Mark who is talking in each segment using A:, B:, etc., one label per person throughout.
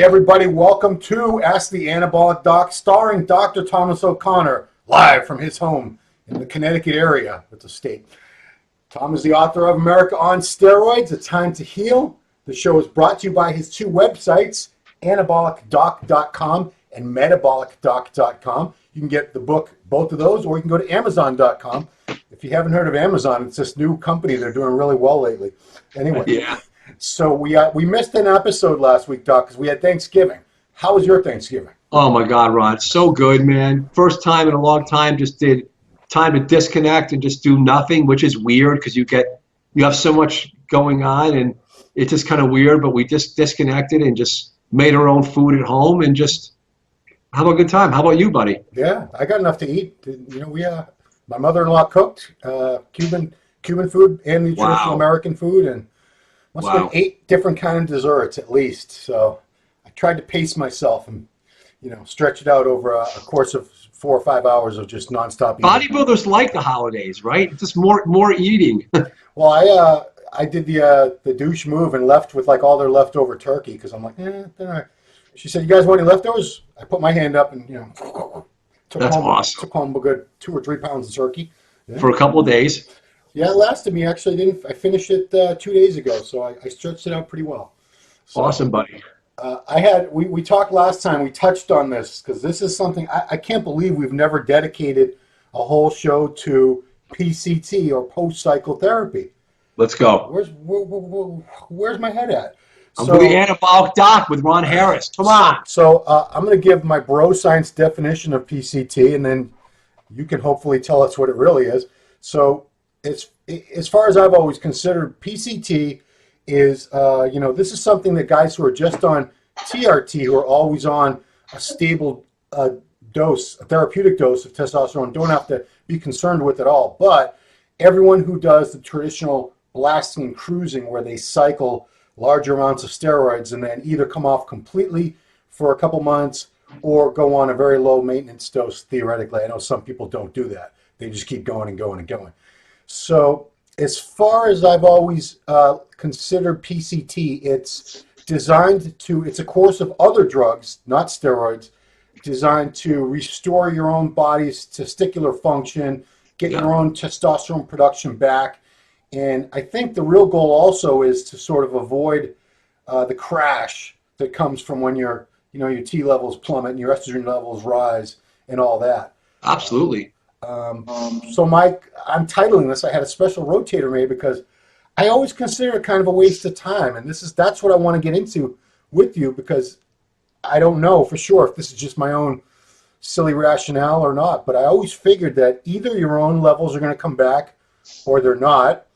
A: everybody, welcome to Ask the Anabolic Doc, starring Dr. Thomas O'Connor, live from his home in the Connecticut area of the state. Tom is the author of America on Steroids, A Time to Heal. The show is brought to you by his two websites, anabolicdoc.com and metabolicdoc.com. You can get the book, both of those, or you can go to amazon.com. If you haven't heard of Amazon, it's this new company. They're doing really well lately. Anyway.
B: Yeah.
A: So we missed an episode last week, Doc, because we had Thanksgiving. How was your Thanksgiving?
B: Oh, my God, Ron. So good, man. First time in a long time, just did time to disconnect and just do nothing, which is weird because you have so much going on, and it's just kind of weird, but we just disconnected and just made our own food at home and just have a good time. How about you, buddy?
A: Yeah, I got enough to eat. You know, my mother-in-law cooked Cuban food and the traditional American food, and must have been 8 different kind of desserts at least. So I tried to pace myself and, stretch it out over a course of 4 or 5 hours of just nonstop eating.
B: Bodybuilders like the holidays, right? Just more eating.
A: Well, I did the douche move and left with like all their leftover turkey because I'm like, She said, "You guys want any leftovers?" I put my hand up and took home a good 2 or 3 pounds of turkey
B: for a couple of days.
A: Yeah, it lasted me actually. I finished it 2 days ago, so I stretched it out pretty well. So,
B: awesome, buddy.
A: We talked last time. We touched on this because this is something I can't believe we've never dedicated a whole show to PCT or post-cycle therapy.
B: Let's go.
A: Where's my head at?
B: I'm with the Anabolic Doc with Ron Harris. Come on.
A: So I'm going to give my bro science definition of PCT, and then you can hopefully tell us what it really is. So as far as I've always considered, PCT is, this is something that guys who are just on TRT, who are always on a stable dose, a therapeutic dose of testosterone, don't have to be concerned with at all. But everyone who does the traditional blasting and cruising, where they cycle larger amounts of steroids and then either come off completely for a couple months or go on a very low maintenance dose, theoretically. I know some people don't do that. They just keep going and going and going. So as far as I've always considered PCT, it's a course of other drugs, not steroids, designed to restore your own body's testicular function, get your own testosterone production back. And I think the real goal also is to sort of avoid the crash that comes from when your T levels plummet and your estrogen levels rise and all that.
B: Absolutely.
A: So I'm titling this, I had a special rotator made because I always consider it kind of a waste of time. And that's what I want to get into with you, because I don't know for sure if this is just my own silly rationale or not, but I always figured that either your own levels are going to come back or they're not.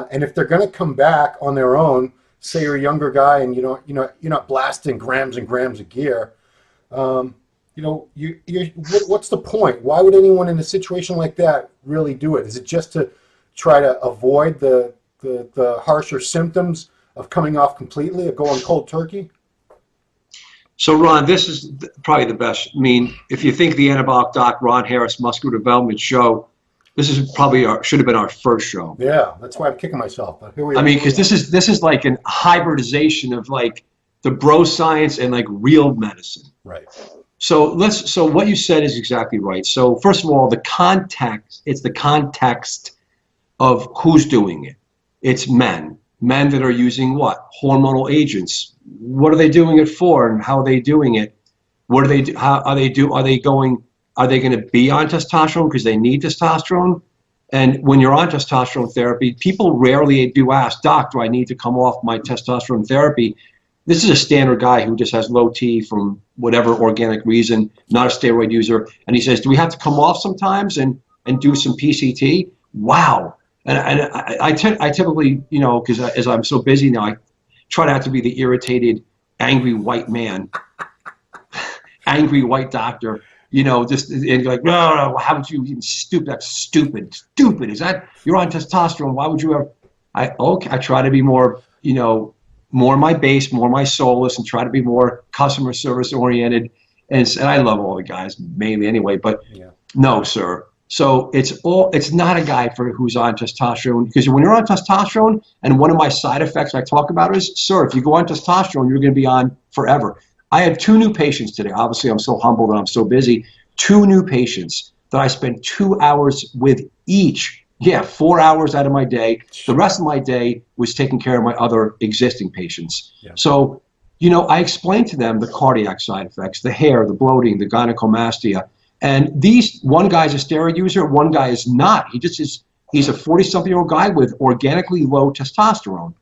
A: And if they're going to come back on their own, say you're a younger guy and you're not blasting grams and grams of gear, what's the point? Why would anyone in a situation like that really do it? Is it just to try to avoid the harsher symptoms of coming off completely, of going cold turkey?
B: So, Ron, this is probably the best. I mean, if you think the Anabolic Doc, Ron Harris Muscular Development Show, this is probably should have been our first show.
A: Yeah, that's why I'm kicking myself. But here we are.
B: I mean, because this is like an hybridization of like the bro science and like real medicine.
A: Right.
B: So what you said is exactly right. So first of all, it's the context of who's doing it. It's men that are using what? Hormonal agents. What are they doing it for, and how are they doing it? What do they do? How are they do? Are they going to be on testosterone because they need testosterone? And when you're on testosterone therapy, people rarely do ask, "Doc, do I need to come off my testosterone therapy?" This is a standard guy who just has low T from whatever organic reason, not a steroid user. And he says, "Do we have to come off sometimes and do some PCT?" Wow. And I typically, because as I'm so busy now, I try not to be the irritated, angry white man, angry white doctor, just and you're like, no, how would you even stupid? That's stupid. Stupid. Is that, you're on testosterone? Why would you ever? I try to be more, more my base, more my soulless, and try to be more customer service oriented. And I love all the guys mainly anyway, but no, sir. So it's not a guy who's on testosterone, because when you're on testosterone, and one of my side effects I talk about is, sir, if you go on testosterone, you're going to be on forever. I had 2 new patients today. Obviously, I'm so humbled and I'm so busy. 2 new patients that I spent 2 hours with each. Yeah, 4 hours out of my day. The rest of my day was taking care of my other existing patients. Yeah. So, you know, I explained to them the cardiac side effects, the hair, the bloating, the gynecomastia. And one guy's a steroid user, one guy is not. He's a 40-something-year-old guy with organically low testosterone.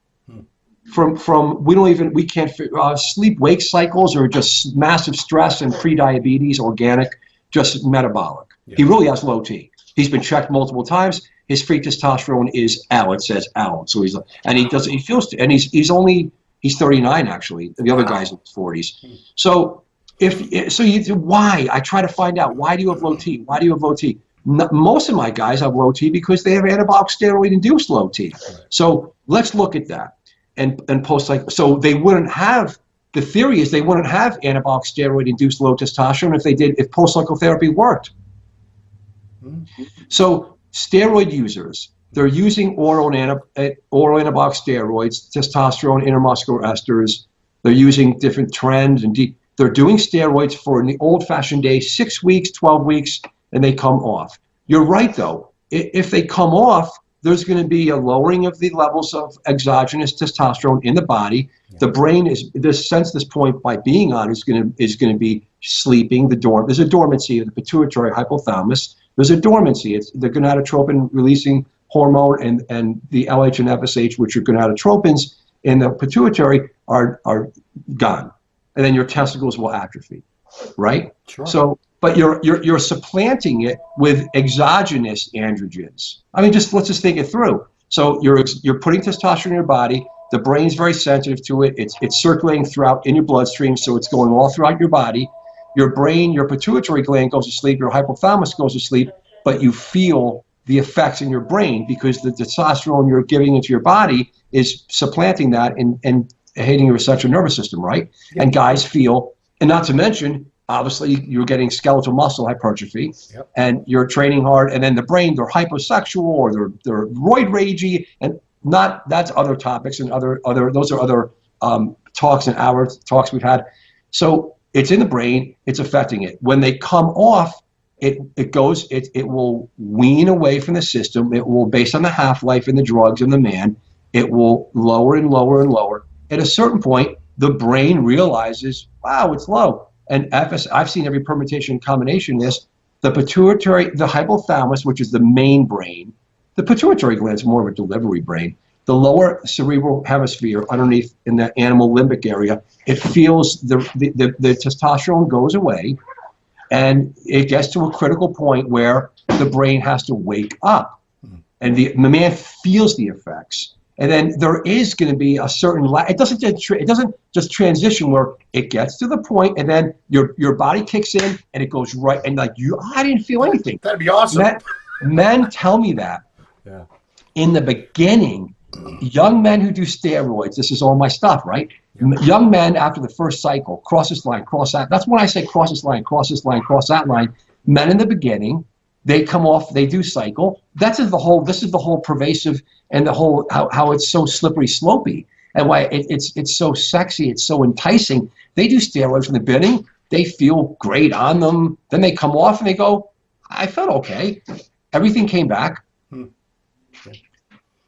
B: We can't sleep-wake cycles or just massive stress and pre-diabetes, organic, just metabolic. Yeah. He really has low T. He's been checked multiple times. His free testosterone is L. It says L. So he's 39 actually. The other guy's in his 40s. So why? I try to find out, why do you have low T? Why do you have low T? Most of my guys have low T because they have anabolic steroid-induced low T. So let's look at that. And post-cycle, so they wouldn't have, the theory is they wouldn't have anabolic steroid-induced low testosterone if post-cycle therapy worked. So steroid users, they're using oral anabolic steroids, testosterone, intermuscular esters. They're using different trends, and they're doing steroids for, in the old-fashioned day, 6 weeks, 12 weeks, and they come off. You're right, though. If they come off, there's going to be a lowering of the levels of exogenous testosterone in the body. Yeah. The brain is, this point by being on is going to be sleeping. There's a dormancy of the pituitary hypothalamus. There's a dormancy. It's the gonadotropin releasing hormone and the LH and FSH, which are gonadotropins in the pituitary, are gone, and then your testicles will atrophy, right? Sure. So, but you're supplanting it with exogenous androgens. I mean, let's just think it through. So you're putting testosterone in your body. The brain's very sensitive to it. It's circulating throughout in your bloodstream, so it's going all throughout your body. Your brain, your pituitary gland goes to sleep. Your hypothalamus goes to sleep, but you feel the effects in your brain because the testosterone you're giving into your body is supplanting that and hitting your central nervous system, right? Yep. And guys feel, and not to mention, obviously, you're getting skeletal muscle hypertrophy, yep, and you're training hard, and then the brain, they're hyposexual or they're roid ragey, and that's other topics and those are other talks and hour talks we've had. So it's in the brain, it's affecting it. When they come off, it will wean away from the system. It will, based on the half-life and the drugs and the man, it will lower and lower and lower. At a certain point, the brain realizes, wow, it's low. And I've seen every permutation and combination of this. The pituitary, the hypothalamus, which is the main brain, the pituitary gland is more of a delivery brain. The lower cerebral hemisphere, underneath in the animal limbic area, it feels the testosterone goes away, and it gets to a critical point where the brain has to wake up, and the man feels the effects. And then there is going to be a certain it doesn't just transition where it gets to the point and then your body kicks in and it goes right, and like I didn't feel anything.
A: That'd be awesome.
B: Men tell me that. Yeah. In the beginning, young men who do steroids, this is all my stuff, right? Yeah. Young men after the first cycle, cross this line, cross that. That's when I say cross this line, cross this line, cross that line. Men in the beginning, they come off, they do cycle. This is the whole pervasive, and the whole how it's so slippery slopey, and why it's so sexy, it's so enticing. They do steroids from the beginning, they feel great on them, then they come off and they go, I felt okay. Everything came back.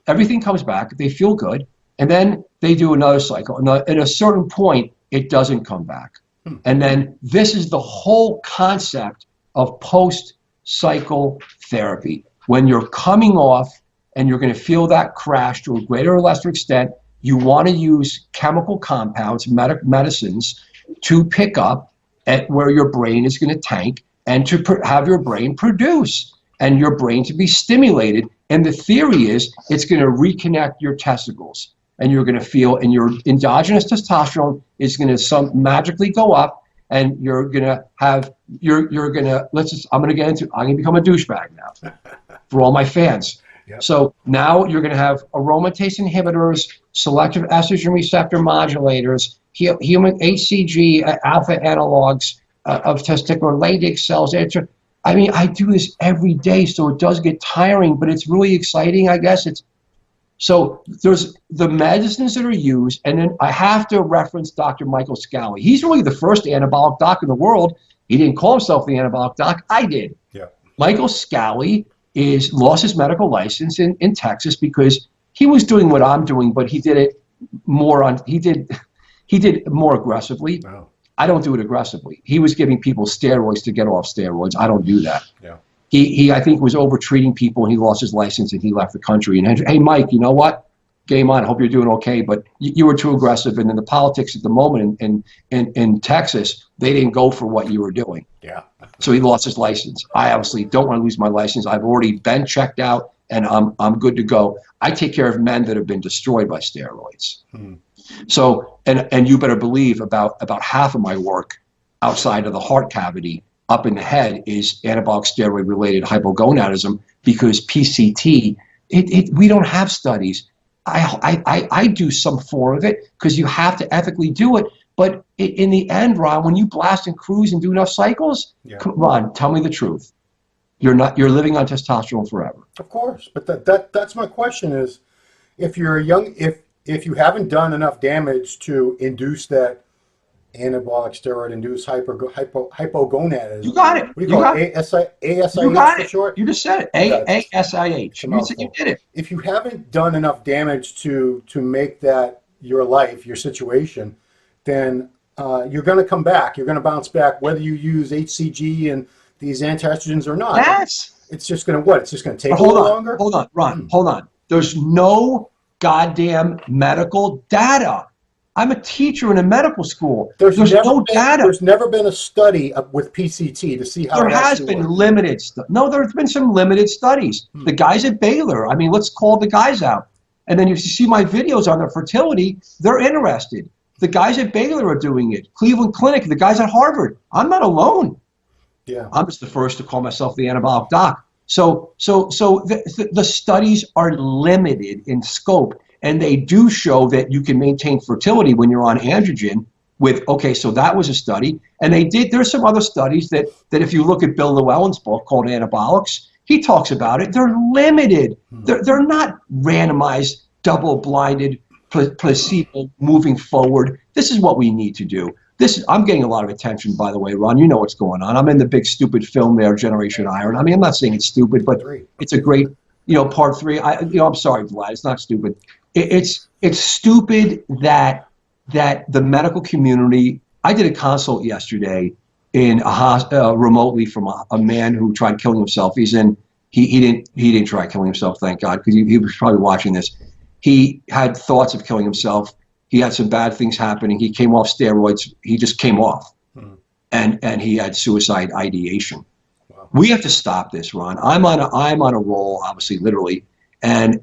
B: Everything comes back, they feel good, and then they do another cycle. And at a certain point, it doesn't come back. And then this is the whole concept of post-cycle therapy. When you're coming off and you're going to feel that crash to a greater or lesser extent, you want to use chemical compounds, medicines, to pick up at where your brain is going to tank and to have your brain produce and your brain to be stimulated. And the theory is it's going to reconnect your testicles, and you're going to feel, and your endogenous testosterone is going to magically go up, and you're going to have, I'm going to become a douchebag now for all my fans. Yep. So now you're going to have aromatase inhibitors, selective estrogen receptor modulators, human HCG alpha analogs of testicular Leydig cells, etc. I mean, I do this every day, so it does get tiring, but it's really exciting, I guess. So there's the medicines that are used, and then I have to reference Dr. Michael Scally. He's really the first anabolic doc in the world. He didn't call himself the anabolic doc. I did.
A: Yeah.
B: Michael Scally lost his medical license in Texas because he was doing what I'm doing, but he did it he did more aggressively.
A: Wow.
B: I don't do it aggressively. He was giving people steroids to get off steroids. I don't do that.
A: Yeah.
B: He I think was over treating people, and he lost his license and he left the country. And hey, Mike, you know what? Game on. I hope you're doing okay, but you were too aggressive. And in the politics at the moment in Texas, they didn't go for what you were doing.
A: Yeah.
B: So he lost his license. I obviously don't want to lose my license. I've already been checked out, and I'm good to go. I take care of men that have been destroyed by steroids. So and you better believe about half of my work outside of the heart cavity up in the head is anabolic steroid related hypogonadism, because PCT, we don't have studies. I do some form of it because you have to ethically do it. But in the end, Ron, when you blast and cruise and do enough cycles, Ron, tell me the truth. You're living on testosterone forever.
A: Of course, but that's my question is, if you're if you haven't done enough damage to induce that anabolic steroid induced hypogonadism.
B: You got it.
A: What do you call it? ASIH for short?
B: You just said it. ASIH. You said you did it.
A: If you haven't done enough damage to make that your life, your situation, then you're going to come back. You're going to bounce back, whether you use HCG and these anti-estrogens or not.
B: Yes.
A: It's just going to what? It's just going to take a little longer?
B: Hold on, Ron. Hold on. There's no goddamn medical data. I'm a teacher in a medical school. There's no data.
A: There's never been a study with PCT to see how
B: there has been works. Limited stuff. No, there's been some limited studies. The guys at Baylor, I mean, let's call the guys out. And then if you see my videos on their fertility, they're interested. The guys at Baylor are doing it. Cleveland Clinic, the guys at Harvard. I'm not alone.
A: Yeah.
B: I'm just the first to call myself the anabolic doc. So the studies are limited in scope. And they do show that you can maintain fertility when you're on androgen so that was a study. And there's some other studies that if you look at Bill Llewellyn's book called Anabolics, he talks about it. They're limited. They're not randomized, double-blinded, placebo moving forward. This is what we need to do. I'm getting a lot of attention, by the way, Ron. You know what's going on. I'm in the big stupid film there, Generation Iron. I mean, I'm not saying it's stupid, but it's a great, part 3. I'm sorry, Vlad. It's not stupid. It's stupid that the medical community. I did a consult yesterday in remotely from a man who tried killing himself. He didn't try killing himself, thank God, because he was probably watching this. He had thoughts of killing himself. He had some bad things happening. He came off steroids. He just came off, and he had suicide ideation. Wow. We have to stop this, Ron. I'm on a roll, obviously, literally. And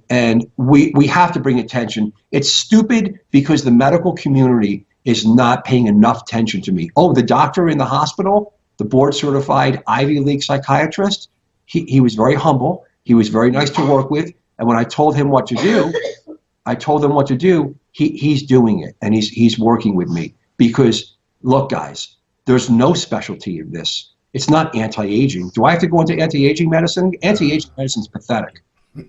B: we have to bring attention. It's stupid because the medical community is not paying enough attention to me. Oh, the doctor in the hospital, the board certified Ivy League psychiatrist, he was very humble. He was very nice to work with. And when I told him what to do, he's doing it, and he's working with me. Because look, guys, there's no specialty in this. It's not anti-aging. Do I have to go into anti-aging medicine? Anti-aging medicine is pathetic.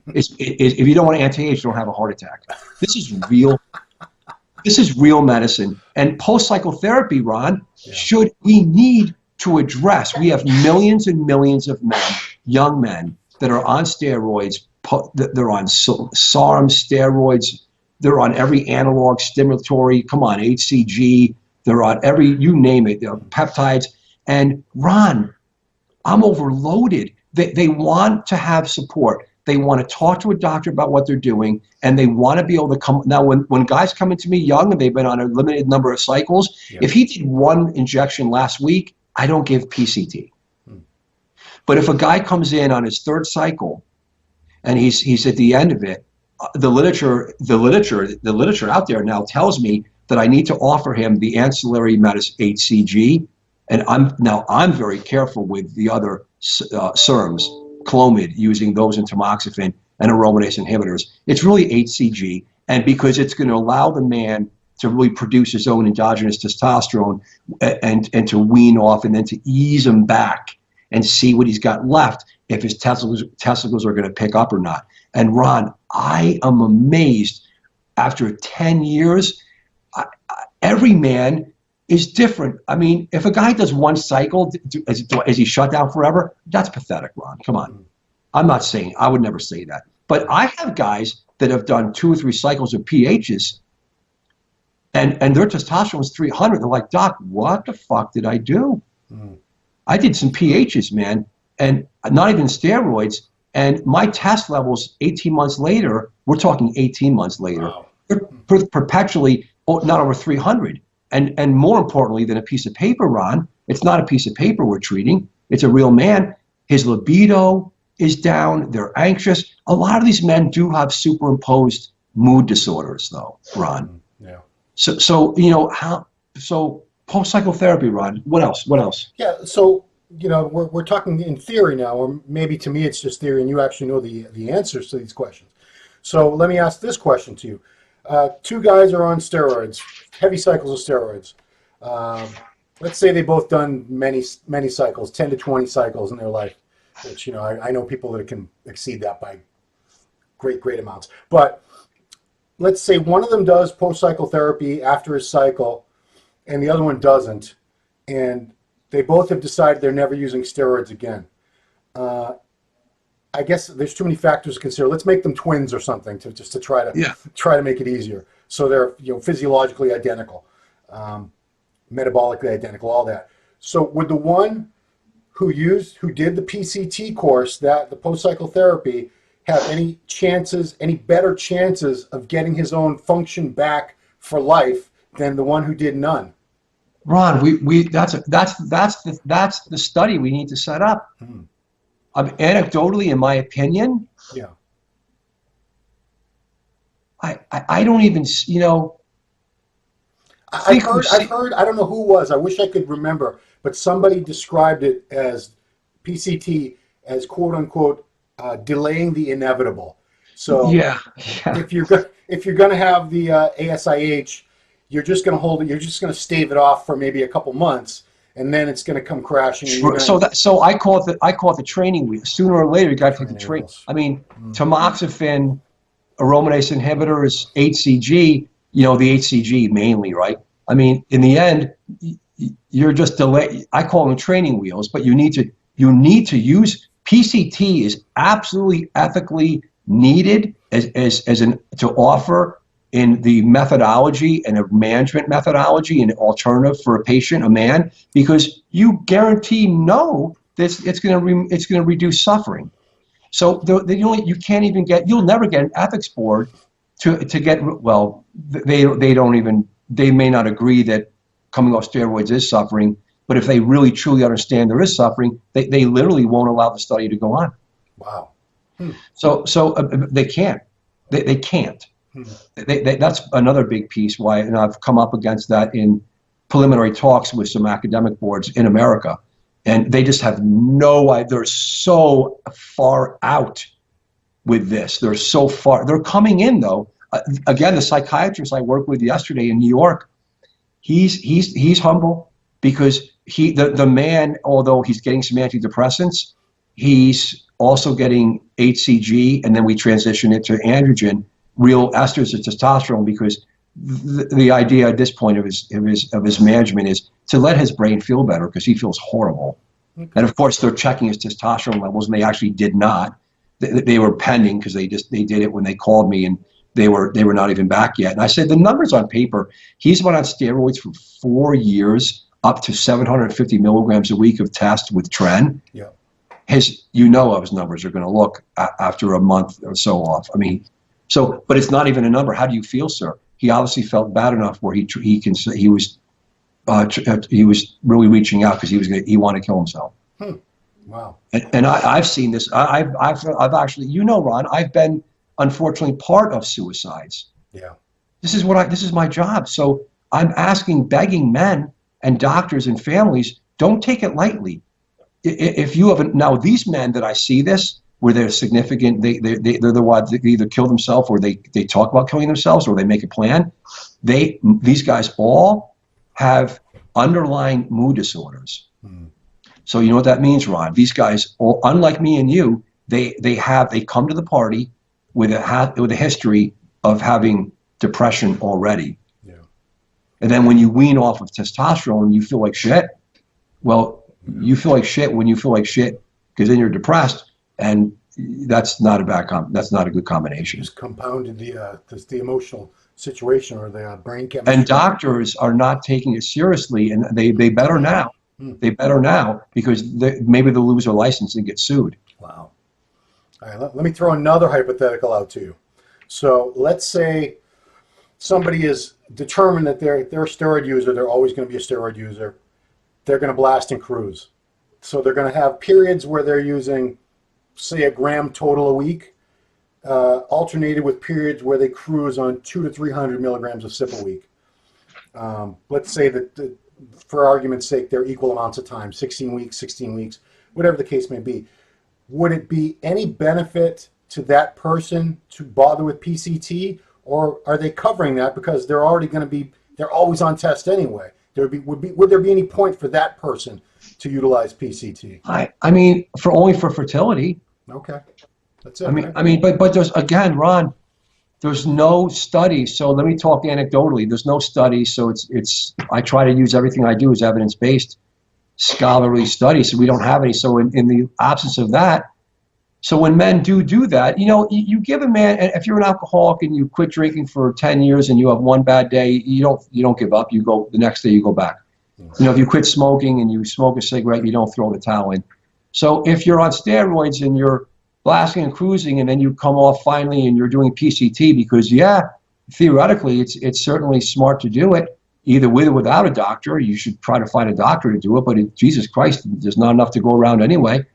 B: If you don't want to anti-age, don't have a heart attack. This is real. This is real medicine. And post-psychotherapy, Ron, we need to address. We have millions and millions of men, young men, that are on steroids. They're on SARM steroids. They're on every analog stimulatory. Come on, HCG. They're on you name it, peptides. And Ron, I'm overloaded. They want to have support. They want to talk to a doctor about what they're doing, and they want to be able to come. Now, when guys come into me young and they've been on a limited number of cycles, if he did one injection last week, I don't give PCT. But if a guy comes in on his 3rd cycle and he's at the end of it, the literature out there now tells me that I need to offer him the ancillary medicine HCG, and I'm very careful with the other SERMs. Clomid, using those in tamoxifen and aromatase inhibitors. It's really HCG, and because it's going to allow the man to really produce his own endogenous testosterone and to wean off and then to ease him back and see what he's got left. if his testicles are going to pick up or not. And Ron, I am amazed. After 10 years, every man is different. I mean, if a guy does one cycle, is he shut down forever? That's pathetic, Ron. Come on. I'm not saying, I would never say that. But I have guys that have done 2 or 3 cycles of PHs, and their testosterone is 300. They're like, Doc, what the fuck did I do? I did some PHs, man, and not even steroids. And my test levels 18 months later, we're talking 18 months later,
A: Wow.
B: Perpetually not over 300. And more importantly than a piece of paper, Ron, it's not a piece of paper we're treating. It's a real man. His libido is down. They're anxious. A lot of these men do have superimposed mood disorders, though, Ron.
A: Yeah.
B: So you know, so post-psychotherapy, Ron, what else?
A: Yeah, so, you know, we're talking in theory now, or maybe to me it's just theory and you actually know the answers to these questions. So let me ask this question to you. 2 guys are on steroids, heavy cycles of steroids. Let's say they both done many cycles, 10 to 20 cycles in their life, which, you know, I know people that can exceed that by great amounts. But let's say one of them does post-psychotherapy after his cycle and the other one doesn't, and they both have decided they're never using steroids again. I guess there's too many factors to consider. Let's make them twins or something to try to make it easier. So they're, you know, physiologically identical, metabolically identical, all that. So would the one who did the PCT course, the post-psychotherapy, have any better chances of getting his own function back for life than the one who did none?
B: Ron, that's the study we need to set up. Anecdotally, in my opinion,
A: yeah,
B: I don't even, you know.
A: I've heard, I don't know who it was, I wish I could remember, but somebody described it as PCT as quote unquote delaying the inevitable. So
B: yeah.
A: if you're going to have the ASIH, you're just going to hold it, you're just going to stave it off for maybe a couple months, and then it's going to come crashing.
B: So I call it the training wheel. Sooner or later, you got to take the train. I mean, tamoxifen, aromatase inhibitors, HCG. You know, the HCG mainly, right? I mean, in the end, you're just delay. I call them training wheels, but you need to use PCT is absolutely ethically needed to offer in the methodology and a management methodology and alternative for a patient, a man, because you guarantee that it's going to reduce suffering. So you can't even you'll never get an ethics board to get, well, they may not agree that coming off steroids is suffering, but if they really truly understand there is suffering, they literally won't allow the study to go on.
A: Wow.
B: So they can't. They can't. That's another big piece why, and I've come up against that in preliminary talks with some academic boards in America, and they just have no idea. They're so far out with this. They're so far. They're coming in though. Again, the psychiatrist I worked with yesterday in New York, he's humble because the man, although he's getting some antidepressants, he's also getting HCG, and then we transition it to androgen, real esters of testosterone, because the idea at this point of his management is to let his brain feel better because he feels horrible. Okay. And of course, they're checking his testosterone levels, and they actually did not. They were pending because they did it when they called me, and they were not even back yet. And I said, the numbers on paper, he's been on steroids for 4 years, up to 750 milligrams a week of test with Tren.
A: Yeah.
B: How his numbers are going to look after a month or so off. I mean, but it's not even a number. How do you feel, sir? He obviously felt bad enough where he was really reaching out because he wanted to kill himself.
A: Wow.
B: And I've seen this. I've actually, Ron, I've been unfortunately part of suicides. Yeah. This is my job. So I'm begging men and doctors and families, don't take it lightly. If you have now these men that I see this, where they're significant, they're the ones that either kill themselves or they talk about killing themselves or they make a plan. These guys all have underlying mood disorders. So you know what that means, Ron? These guys, unlike me and you, they come to the party with a history of having depression already.
A: Yeah.
B: And then when you wean off of testosterone, you feel like shit. Well, you feel like shit when you feel like shit because then you're depressed, and that's not a good combination.
A: Just compounded the emotional situation or the brain chemistry.
B: And doctors are not taking it seriously, and they better now. They better now because maybe they'll lose their license and get sued.
A: Wow. All right, let me throw another hypothetical out to you. So let's say somebody is determined that they're a steroid user. They're always going to be a steroid user. They're going to blast and cruise. So they're going to have periods where they're using, say, a gram total a week, alternated with periods where they cruise on 200 to 300 milligrams of SIP a week. Let's say that, for argument's sake, they're equal amounts of time, 16 weeks, whatever the case may be. Would it be any benefit to that person to bother with PCT, or are they covering that because they're always on test anyway? Would there be any point for that person to utilize PCT?
B: I mean, only for fertility.
A: Okay, that's it.
B: I mean, but there's, again, Ron, there's no study. So let me talk anecdotally. There's no study. So I try to use everything I do as evidence-based, scholarly studies. So we don't have any. So in the absence of that, so when men do that, you give a man, and if you're an alcoholic and you quit drinking for 10 years and you have one bad day, you don't give up. You go the next day, you go back. If you quit smoking and you smoke a cigarette, you don't throw the towel in. So if you're on steroids and you're blasting and cruising and then you come off finally and you're doing PCT because, theoretically, it's certainly smart to do it, either with or without a doctor. You should try to find a doctor to do it, but Jesus Christ, there's not enough to go around anyway.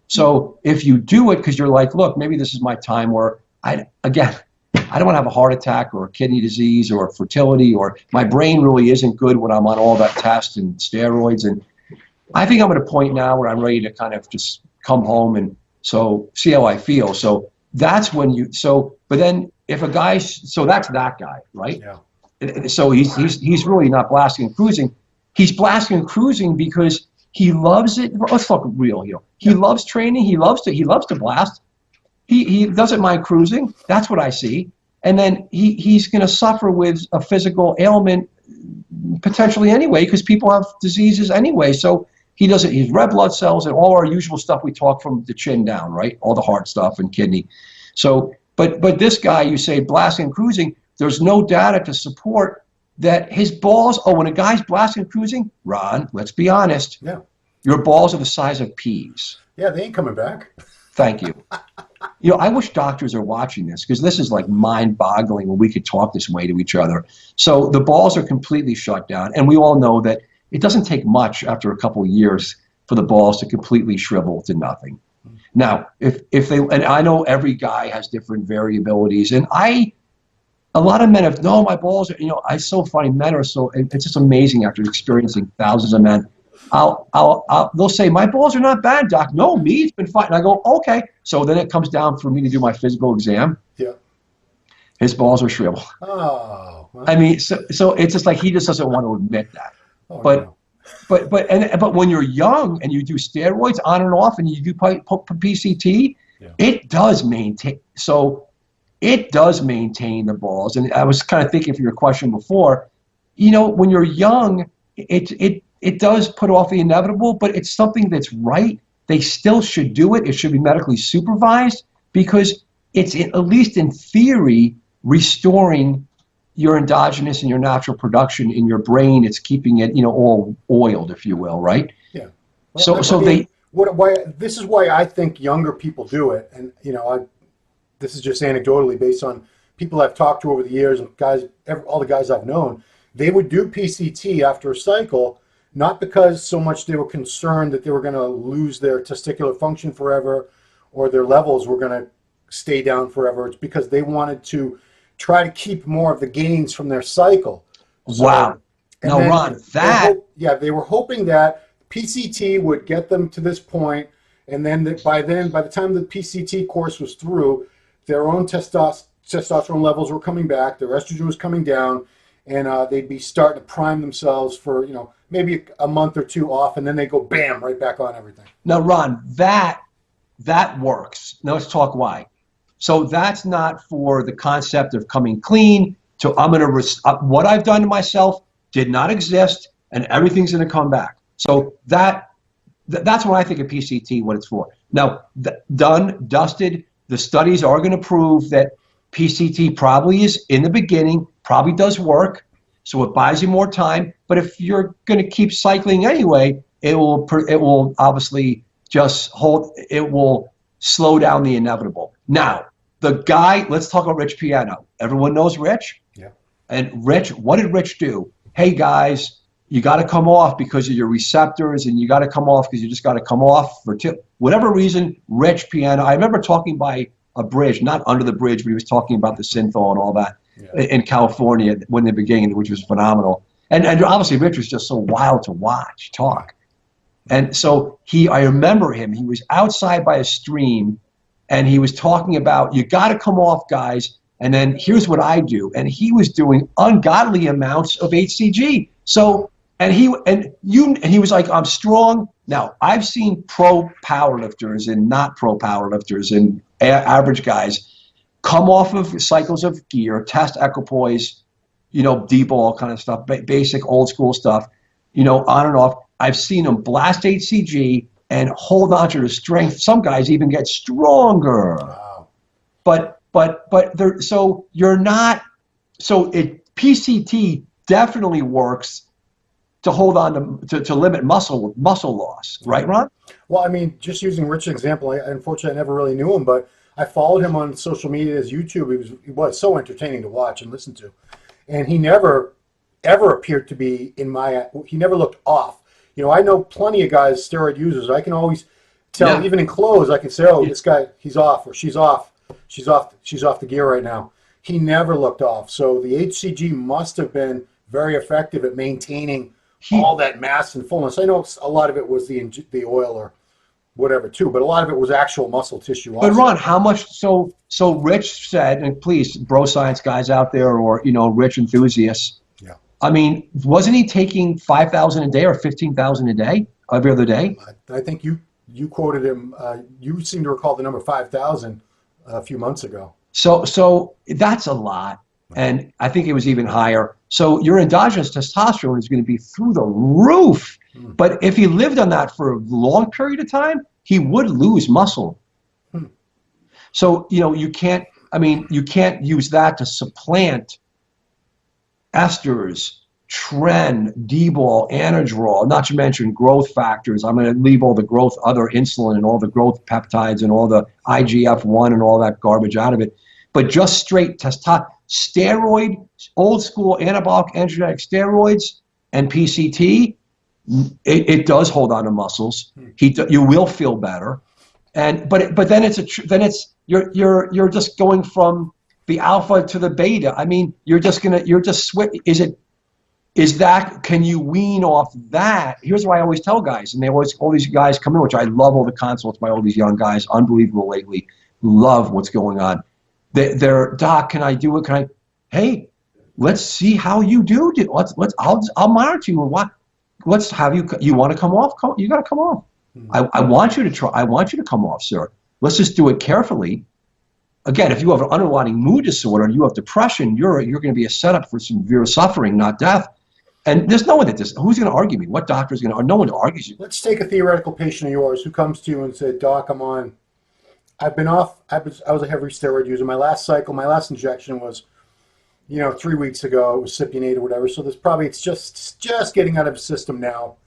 B: So if you do it because you're like, look, maybe this is my time where I don't want to have a heart attack or a kidney disease or fertility, or my brain really isn't good when I'm on all that test and steroids. And I think I'm at a point now where I'm ready to kind of just come home and see how I feel. So that's when but then if a guy, so that's that guy, right? Yeah. So he's really not blasting and cruising. He's blasting and cruising because he loves it. Let's talk real here. He loves training. He loves to blast. He doesn't mind cruising. That's what I see. And then he's going to suffer with a physical ailment potentially anyway, because people have diseases anyway. So he doesn't. He's red blood cells and all our usual stuff we talk from the chin down, right? All the heart stuff and kidney. So, but this guy, you say blasting and cruising. There's no data to support that his balls. Oh, when a guy's blasting and cruising, Ron, let's be honest.
A: Yeah.
B: Your balls are the size of peas.
A: Yeah, they ain't coming back.
B: Thank you. I wish doctors are watching this because this is like mind-boggling when we could talk this way to each other. So the balls are completely shut down, and we all know that it doesn't take much after a couple of years for the balls to completely shrivel to nothing. Now, if they, and I know every guy has different variabilities, and a lot of men have, no, my balls are, it's so funny. Men are so, it's just amazing after experiencing thousands of men. They'll say, my balls are not bad, doc. No, me, it's been fine. And I go, okay. So then it comes down for me to do my physical exam. Yeah. His balls are shriveled. Oh. Wow. I mean, so it's just like he just doesn't want to admit that. Oh, but when you're young and you do steroids on and off and you do PCT, it does maintain. So it does maintain the balls. And I was kind of thinking for your question before, when you're young, it does put off the inevitable, but it's something that's right. They still should do it. It should be medically supervised because it's, at least in theory, restoring your endogenous and your natural production in your brain. It's keeping it, all oiled, if you will, right? Yeah. Well,
A: this is why I think younger people do it, and this is just anecdotally based on people I've talked to over the years and all the guys I've known. They would do PCT after a cycle, not because so much they were concerned that they were going to lose their testicular function forever or their levels were going to stay down forever. It's because they wanted to try to keep more of the gains from their cycle.
B: Wow. Now, Ron,
A: they were hoping that PCT would get them to this point, and then by the time the PCT course was through, their own testosterone levels were coming back, their estrogen was coming down, and they'd be starting to prime themselves for maybe a month or two off, and then they go bam right back on everything.
B: Now, Ron, that works. Now let's talk why. So that's not for the concept of coming clean to I'm going to what I've done to myself did not exist, and everything's going to come back. So that's what I think of PCT, what it's for. Now, done, dusted, the studies are going to prove that PCT probably is, in the beginning, probably does work, so it buys you more time. But if you're going to keep cycling anyway, it will obviously it will slow down the inevitable. Now, the guy, let's talk about Rich Piano. Everyone knows Rich?
A: Yeah.
B: And Rich, what did Rich do? Hey, guys, you got to come off because of your receptors, and you got to come off because you just got to come off for whatever reason. Rich Piano. I remember talking by a bridge, not under the bridge, but he was talking about the synthol and all that in California when they began, which was phenomenal. And obviously, Rich was just so wild to watch talk. And so I remember him. He was outside by a stream, and he was talking about, you got to come off, guys. And then here's what I do. And he was doing ungodly amounts of HCG. So, and he was like, I'm strong. Now, I've seen pro powerlifters and not pro powerlifters and average guys come off of cycles of gear, test equipoise, D-ball kind of stuff, basic old school stuff, on and off. I've seen them blast HCG and hold on to the strength. Some guys even get stronger. Wow. But PCT definitely works to hold on to limit muscle loss, right, Ron?
A: Well, I mean, just using Rich's example, unfortunately I never really knew him, but I followed him on social media, his YouTube. He was so entertaining to watch and listen to, and he never ever appeared to be he never looked off. I know plenty of guys, steroid users. I can always tell, even in clothes, I can say, oh, this guy, he's off, or she's off the gear right now. He never looked off. So the HCG must have been very effective at maintaining all that mass and fullness. I know a lot of it was the oil or whatever too, but a lot of it was actual muscle tissue also.
B: But Ron, how much, so Rich said, and please, bro science guys out there, or, Rich enthusiasts, I mean, wasn't he taking 5,000 a day or 15,000 a day every other day?
A: I think you quoted him. You seem to recall the number 5,000 a few months ago.
B: So that's a lot, and I think it was even higher. So your endogenous testosterone is going to be through the roof. But if he lived on that for a long period of time, he would lose muscle. So you can't use that to supplant esters, tren, D-ball, anadrol, not to mention growth factors. I'm going to leave all the growth, other insulin and all the growth peptides and all the IGF-1 and all that garbage out of it. But just straight steroid, old school anabolic androgenetic steroids and PCT, it does hold on to muscles. You will feel better, but then you're just going from the alpha to the beta. I mean, can you wean off that? Here's what I always tell guys, and all these guys come in, which I love all the consults by all these young guys, unbelievable lately, love what's going on. They're, doc, can I do it? Hey, let's see how you do it. I'll monitor you. Let's have you want to come off? You got to come off. I want you to try. I want you to come off, sir. Let's just do it carefully. Again, if you have an underlying mood disorder and you have depression, you're going to be a setup for severe suffering, not death. And there's no one who's going to argue me? What doctor is going to? No one argues you.
A: Let's take a theoretical patient of yours who comes to you and said, "Doc, I've been off. I was a heavy steroid user. My last injection was, 3 weeks ago. It was cypionate or whatever. So it's just getting out of the system now.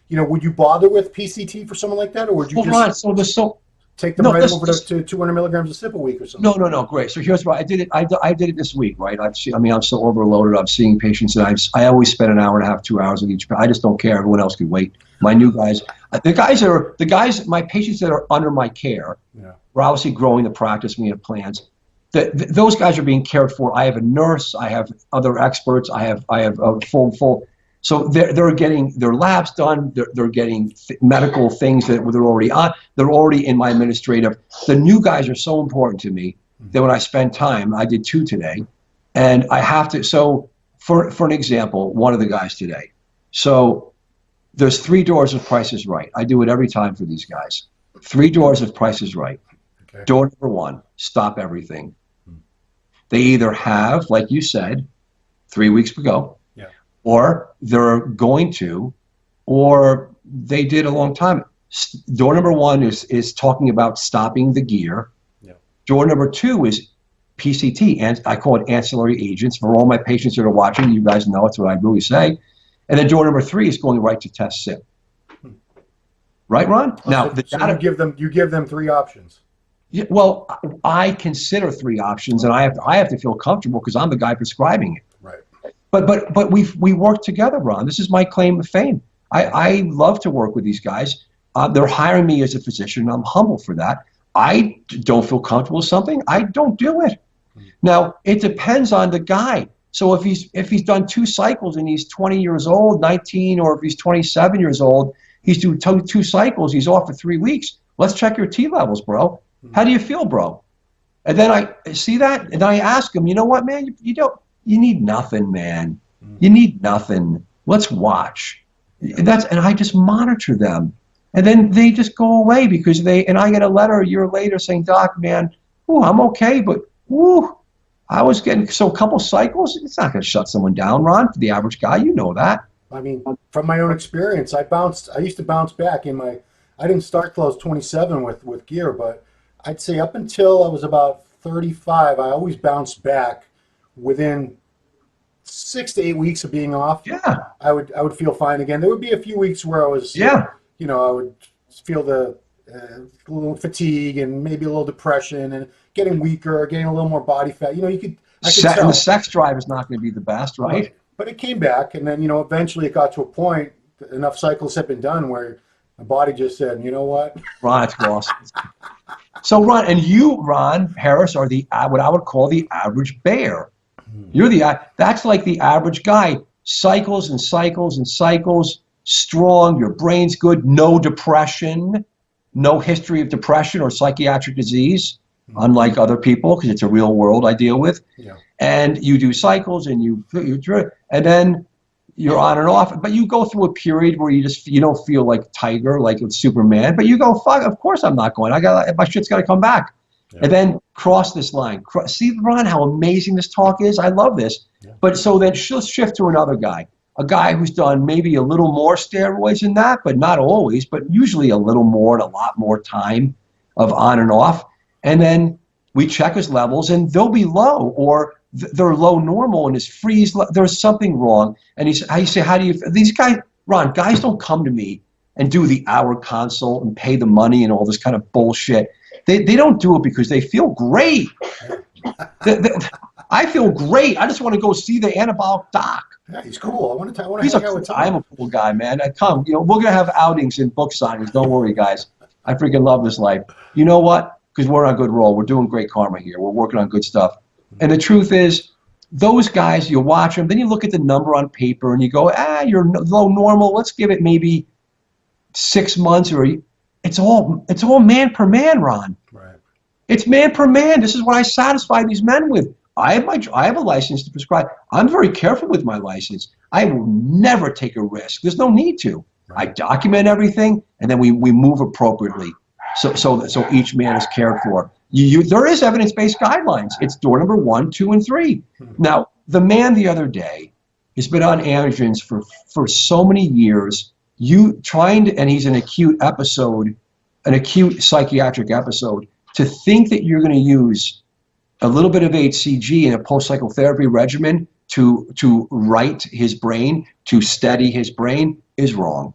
A: Would you bother with PCT for someone like that, or would you take them over to 200 milligrams a sip a week or something?"
B: No, great. So here's what I did. I did it this week, right? I'm so overloaded. I'm seeing patients, and I always spend an hour and a half, 2 hours with each. I just don't care. Everyone else can wait. My new guys, my patients that are under my care, we're obviously growing the practice. We have plans. Those guys are being cared for. I have a nurse. I have other experts. I have a full. So they're getting their labs done. They're getting medical things that they're already on. They're already in my administrative. The new guys are so important to me that when I spend time, I did 2 today, and I have to. So for an example, one of the guys today. So There's 3 doors of Price is Right. I do it every time for these guys. 3 doors of Price is Right.
A: Okay.
B: Door number 1, stop everything. They either have, like you said, 3 weeks ago, or they're going to, or they did a long time. Door number 1 is talking about stopping the gear. Door number 2 is PCT, and I call it ancillary agents. For all my patients that are watching, you guys know it's what I really say. And then door number 3 is going right to test SIP. Right, Ron? Now,
A: so you give them 3 options.
B: Yeah, well, I consider 3 options, and I have to feel comfortable because I'm the guy prescribing it.
A: Right.
B: But we work together, Ron. This is my claim to fame. I love to work with these guys. They're hiring me as a physician, and I'm humble for that. I don't feel comfortable with something, I don't do it. Now, it depends on the guy. So if he's done 2 cycles and he's 20 years old, 19, or if he's 27 years old, he's doing 2 cycles, he's off for 3 weeks. Let's check your T levels, bro. How do you feel, bro? And then I see that, and then I ask him, you know what, man, you need nothing, man. You need nothing. Let's watch. And I just monitor them. And then they just go away because and I get a letter a year later saying, Doc, man, I'm okay, but I was getting, so a couple cycles, it's not going to shut someone down, Ron, for the average guy. You know that.
A: I mean, from my own experience, I used to bounce back I didn't start till I was 27 with gear, but I'd say up until I was about 35, I always bounced back within 6 to 8 weeks of being off.
B: Yeah.
A: I would feel fine again. There would be a few weeks where I was, I would feel the little fatigue and maybe a little depression and getting weaker, getting a little more body fat. I could tell.
B: And the sex drive is not going to be the best, right?
A: But it came back, and then, eventually it got to a point, enough cycles had been done where my body just said, you know what?
B: Ron, it's awesome. So, Ron, and you, Ron Harris, are what I would call the average bear. You're that's like the average guy. Cycles and cycles and cycles, strong, your brain's good, no depression, no history of depression or psychiatric disease, unlike other people, because it's a real world I deal with. Yeah. And you do cycles and and then you're on and off, but you go through a period where you don't feel like Tiger, like it's Superman, but you go, fuck, of course I'm not going. My shit's got to come back. Yeah. And then cross this line. See, Ron, how amazing this talk is? I love this. Yeah. But so then she'll shift to another guy, a guy who's done maybe a little more steroids than that, but not always, but usually a little more and a lot more time of on and off. And then we check his levels and they'll be low, or they're low normal and his freeze, there's something wrong. And I say, how do you, these guys, Ron, guys don't come to me and do the hour consult and pay the money and all this kind of bullshit. They don't do it because they feel great. I feel great. I just want to go see the anabolic doc.
A: Yeah, he's cool. I want to hang out with him.
B: I'm a cool guy, man. Come, we're going to have outings and book signings. Don't worry, guys. I freaking love this life. You know what? Because we're on a good roll. We're doing great karma here. We're working on good stuff. And the truth is, those guys, you watch them, then you look at the number on paper and you go, you're low normal. Let's give it maybe 6 months or it's all man per man, Ron.
A: Right.
B: It's man per man. This is what I satisfy these men with. I have a license to prescribe. I'm very careful with my license. I will never take a risk. There's no need to. Right. I document everything, and then we move appropriately. So each man is cared for. There is evidence-based guidelines. It's door number 1, 2, and 3. Now, the man the other day has been on androgens for so many years. And he's an acute psychiatric episode. To think that you're going to use a little bit of HCG in a post-psychotherapy regimen to right his brain, to steady his brain, is wrong.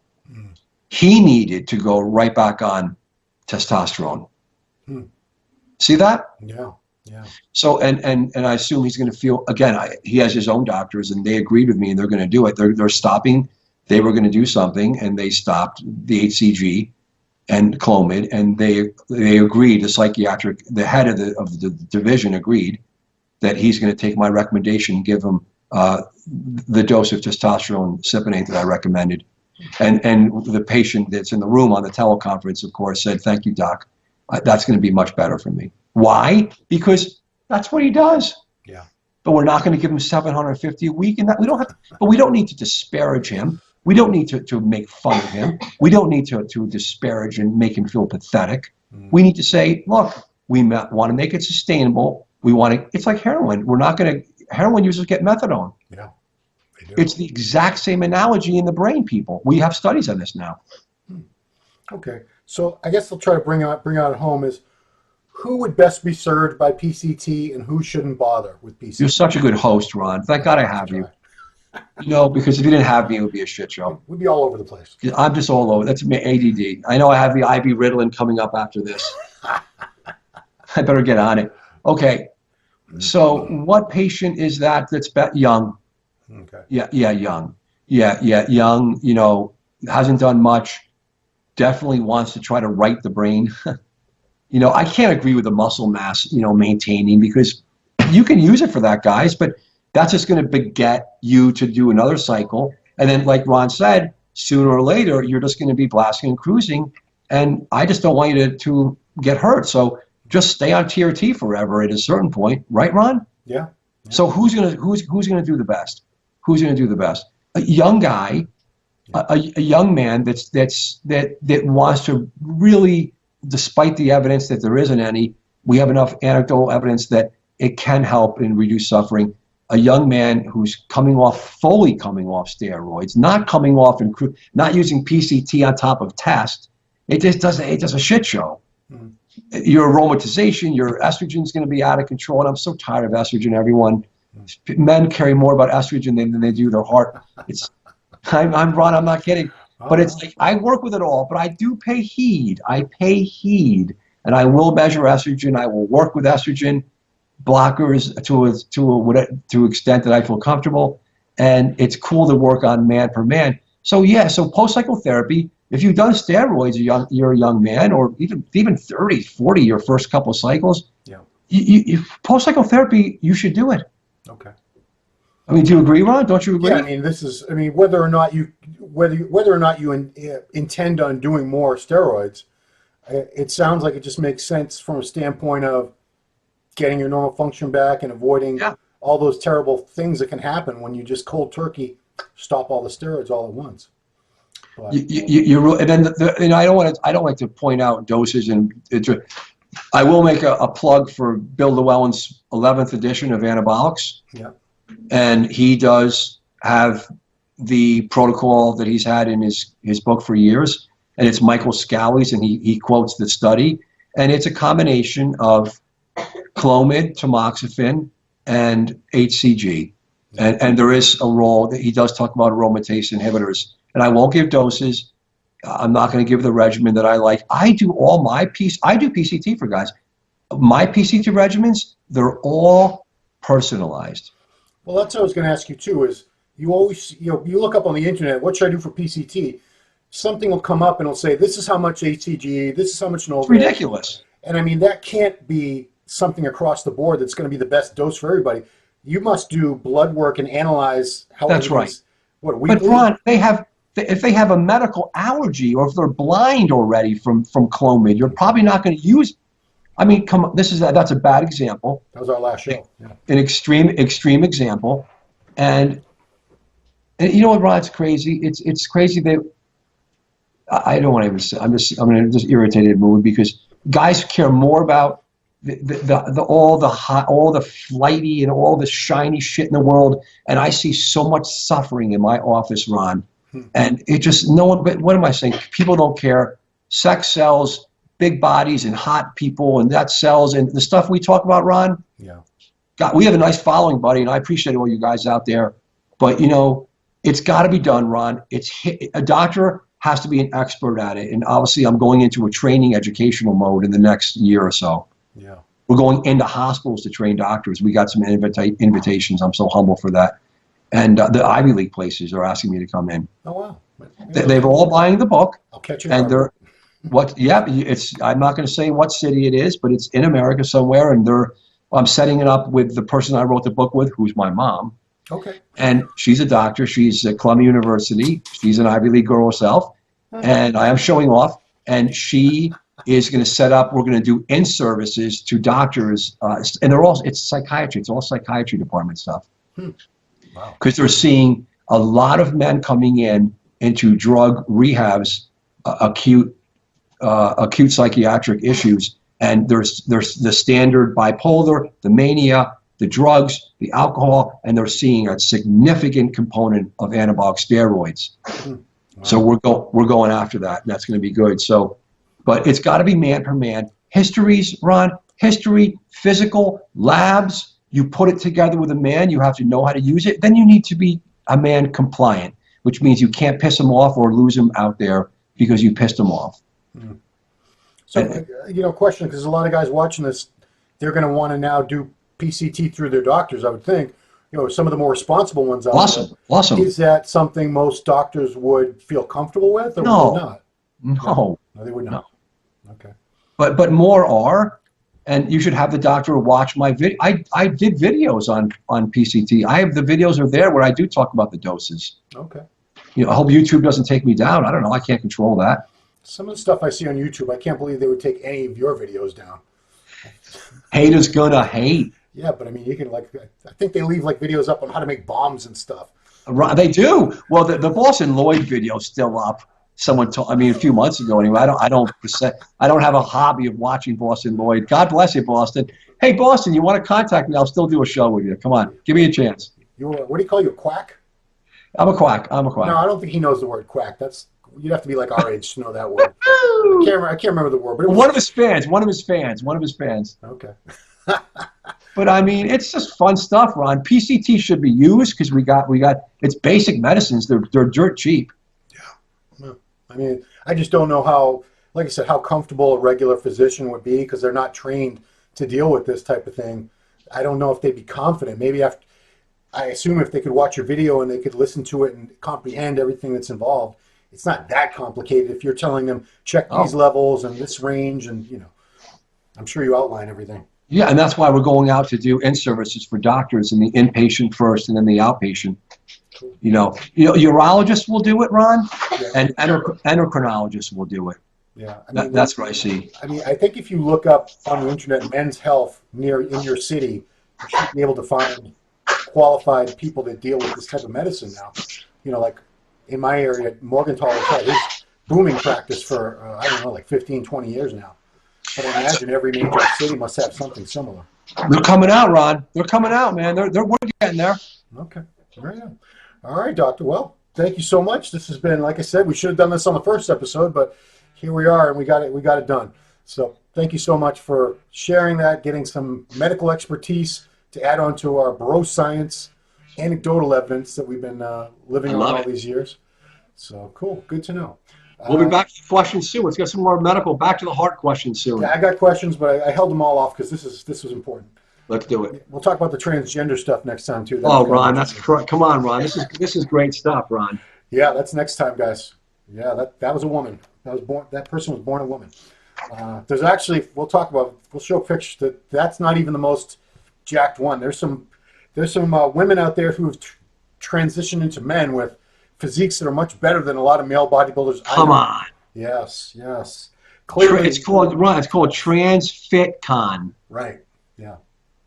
B: He needed to go right back on testosterone. See that?
A: Yeah.
B: So, and I assume he's going to feel, again, he has his own doctors and they agreed with me and they're going to do it. They're stopping. They were going to do something and they stopped the HCG and Clomid, and they agreed, the head of the division agreed that he's going to take my recommendation and give him the dose of testosterone cypionate that I recommended. And the patient that's in the room on the teleconference, of course, said, thank you, doc. That's going to be much better for me. Why? Because that's what he does.
A: Yeah.
B: But we're not going to give him $750 a week, and that we don't need to disparage him. We don't need to make fun of him. We don't need to disparage and make him feel pathetic. We need to say, look, we want to make it sustainable. We want to, it's like heroin. We're not going to, heroin users get methadone.
A: Yeah, they do.
B: It's the exact same analogy in the brain, people. We have studies on this now.
A: Okay, so I guess I'll try to bring out at home is who would best be served by PCT and who shouldn't bother with PCT?
B: You're such a good host, Ron. Thank God I have you. Because if you didn't have me, it would be a shit show.
A: We'd be all over the place.
B: I'm just all over. That's me, ADD. I know I have the IV Ritalin coming up after this. I better get on it. Okay. So what patient is that's young?
A: Okay.
B: Yeah, young. Yeah, young, hasn't done much. Definitely wants to try to right the brain. I can't agree with the muscle mass, maintaining, because you can use it for that, guys, but that's just going to beget you to do another cycle. And then, like Ron said, sooner or later, you're just going to be blasting and cruising. And I just don't want you to get hurt. So just stay on TRT forever at a certain point. Right, Ron?
A: Yeah.
B: So who's going to do the best? Who's going to do the best? A young guy, a young man that wants to really, despite the evidence that there isn't any, we have enough anecdotal evidence that it can help and reduce suffering. A young man who's fully coming off steroids, not coming off and not using PCT on top of test. It does a shit show. Mm-hmm. Your aromatization, your estrogen is going to be out of control. And I'm so tired of estrogen, everyone. Men carry more about estrogen than they do their heart. I'm Ron, I'm not kidding. But it's like, I work with it all, but I do pay heed. I pay heed, and I will measure estrogen. I will work with estrogen blockers to extent that I feel comfortable. And it's cool to work on man per man. So post-cycle therapy, if you've done steroids, you're a young man, or even 30, 40, your first couple of cycles, you post-cycle therapy, you should do it.
A: Okay.
B: I mean, do you agree, Ron? Don't you agree?
A: Yeah, whether or not you intend on doing more steroids, it sounds like it just makes sense from a standpoint of getting your normal function back and avoiding all those terrible things that can happen when you just cold turkey stop all the steroids all at once. But,
B: I don't like to point out dosage, and I will make a plug for Bill Llewellyn's 11th edition of Anabolics.
A: Yeah.
B: And he does have the protocol that he's had in his book for years, and it's Michael Scally's, and he quotes the study, and it's a combination of Clomid, tamoxifen, and HCG, and there is a role that he does talk about aromatase inhibitors, and I won't give doses. I'm not going to give the regimen that I like. I do PCT for guys. My PCT regimens, they're all personalized.
A: Well, that's what I was going to ask you too. Is you always you look up on the internet, what should I do for PCT? Something will come up and it'll say, this is how much HCG, this is how much Nova.
B: It's ridiculous.
A: And I mean, that can't be something across the board that's going to be the best dose for everybody. You must do blood work and analyze how.
B: That's right.
A: What weekly?
B: But Ron, if they have a medical allergy, or if they're blind already from Clomid, you're probably not going to use. I mean, come on, that's a bad example.
A: That was our last show. Yeah.
B: An extreme example, and you know what, Ron? It's crazy. It's crazy that I don't want to even say. I'm in a just irritated mood because guys care more about all the flighty and all the shiny shit in the world, and I see so much suffering in my office, Ron. And it just But what am I saying? People don't care. Sex sells. Big bodies and hot people, and that sells. And the stuff we talk about, Ron.
A: Yeah.
B: God, we have a nice following, buddy, and I appreciate all you guys out there. But it's got to be done, Ron. A doctor has to be an expert at it, and obviously, I'm going into a training educational mode in the next year or so.
A: Yeah.
B: We're going into hospitals to train doctors. We got some invitations. I'm so humble for that. And the Ivy League places are asking me to come in.
A: Oh wow.
B: They're all buying the book.
A: I'll catch you.
B: And they're. I'm not going to say what city it is, but it's in America somewhere, and I'm setting it up with the person I wrote the book with, who's my mom.
A: Okay.
B: And she's a doctor. She's at Columbia University. She's an Ivy League girl herself, and I am showing off. And she is going to set up. We're going to do in-services to doctors, and it's psychiatry. It's all psychiatry department stuff.
A: Wow.
B: Because they're seeing a lot of men coming in into drug rehabs, acute psychiatric issues, and there's the standard bipolar, the mania, the drugs, the alcohol, and they're seeing a significant component of anabolic steroids. Wow. So we're going after that, and that's going to be good. So, but it's got to be man per man. Histories, Ron, history, physical, labs. You put it together with a man. You have to know how to use it. Then you need to be a man compliant, which means you can't piss him off or lose him out there because you pissed him off. Mm.
A: So, question, because a lot of guys watching this, they're going to want to now do PCT through their doctors, I would think. Some of the more responsible ones out there.
B: Awesome.
A: Is that something most doctors would feel comfortable with, or
B: no,
A: would they not?
B: No,
A: they would not.
B: No.
A: Okay.
B: But more are, and you should have the doctor watch my video. I did videos on PCT. I have the videos are there where I do talk about the doses.
A: Okay.
B: I hope YouTube doesn't take me down. I don't know. I can't control that.
A: Some of the stuff I see on YouTube, I can't believe they would take any of your videos down.
B: Haters gonna hate.
A: Yeah, but I mean, you can I think they leave videos up on how to make bombs and stuff.
B: They do. Well, the Boston Lloyd video is still up. Someone told, a few months ago anyway. I don't have a hobby of watching Boston Lloyd. God bless you, Boston. Hey, Boston, you want to contact me? I'll still do a show with you. Come on, give me a chance.
A: What do you call you, a quack?
B: I'm a quack.
A: No, I don't think he knows the word quack. You'd have to be like our age to know that word. I can't remember the word. But
B: one of his fans.
A: Okay.
B: But it's just fun stuff, Ron. PCT should be used because we got it's basic medicines. They're dirt cheap.
A: Yeah. I just don't know how, like I said, how comfortable a regular physician would be because they're not trained to deal with this type of thing. I don't know if they'd be confident. Maybe I assume if they could watch your video and they could listen to it and comprehend everything that's involved, it's not that complicated. If you're telling them check these levels and this range, and I'm sure you outline everything.
B: Yeah, and that's why we're going out to do in-services for doctors and the inpatient first and then the outpatient. Cool. Urologists will do it, Ron, and endocrinologists will do it.
A: Yeah,
B: that's what I see.
A: I think if you look up on the internet men's health in your city, you should be able to find qualified people that deal with this type of medicine now. Like in my area, Morgenthau has had his booming practice for, 15, 20 years now. But I imagine every major city must have something similar.
B: They're coming out, Ron. They're coming out, man. We're getting there.
A: Okay. All right, Doctor. Well, thank you so much. This has been, like I said, we should have done this on the first episode, but here we are, and we got it done. So thank you so much for sharing that, getting some medical expertise to add on to our bro science anecdotal evidence that we've been living on all these years. So cool. Good to know.
B: We'll be back to questions soon. Let's get some more medical, back to the heart questions soon.
A: Yeah, I got questions, but I held them all off because this was important.
B: Let's do it.
A: We'll talk about the transgender stuff next time too.
B: Ron, come on, Ron. This is great stuff, Ron.
A: Yeah, that's next time, guys. Yeah, that was a woman. That person was born a woman. There's actually, we'll show pictures that's not even the most jacked one. There's some women out there who have transitioned into men with physiques that are much better than a lot of male bodybuilders.
B: Come on.
A: Yes. Clearly,
B: it's called TransFitCon.
A: Right. Yeah.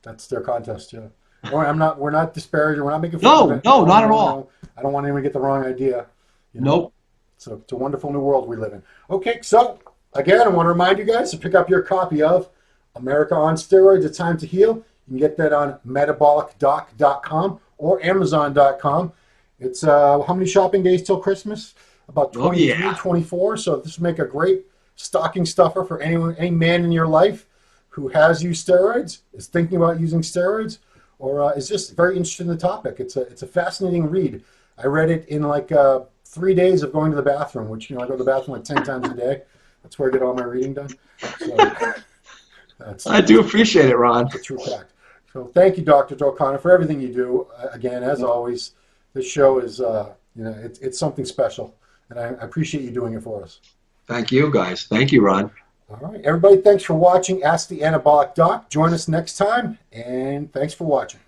A: That's their contest. Yeah. We're not disparaging. We're not making fun of it.
B: No, not at all.
A: I don't want anyone to get the wrong idea.
B: Nope.
A: So it's a wonderful new world we live in. Okay. So again, I want to remind you guys to pick up your copy of America on Steroids: A Time to Heal. You can get that on metabolicdoc.com or Amazon.com. It's how many shopping days till Christmas? About 23, 24. So this will make a great stocking stuffer for any man in your life who has used steroids, is thinking about using steroids, or is just very interested in the topic. It's a fascinating read. I read it in 3 days of going to the bathroom, which I go to the bathroom 10 times a day. That's where I get all my reading done. So,
B: I do appreciate it, Ron.
A: It's a true fact. So thank you, Dr. O'Connor, for everything you do. Again, as always, this show is it's something special, and I appreciate you doing it for us.
B: Thank you, guys. Thank you, Ron.
A: All right, everybody, thanks for watching Ask the Anabolic Doc. Join us next time, and thanks for watching.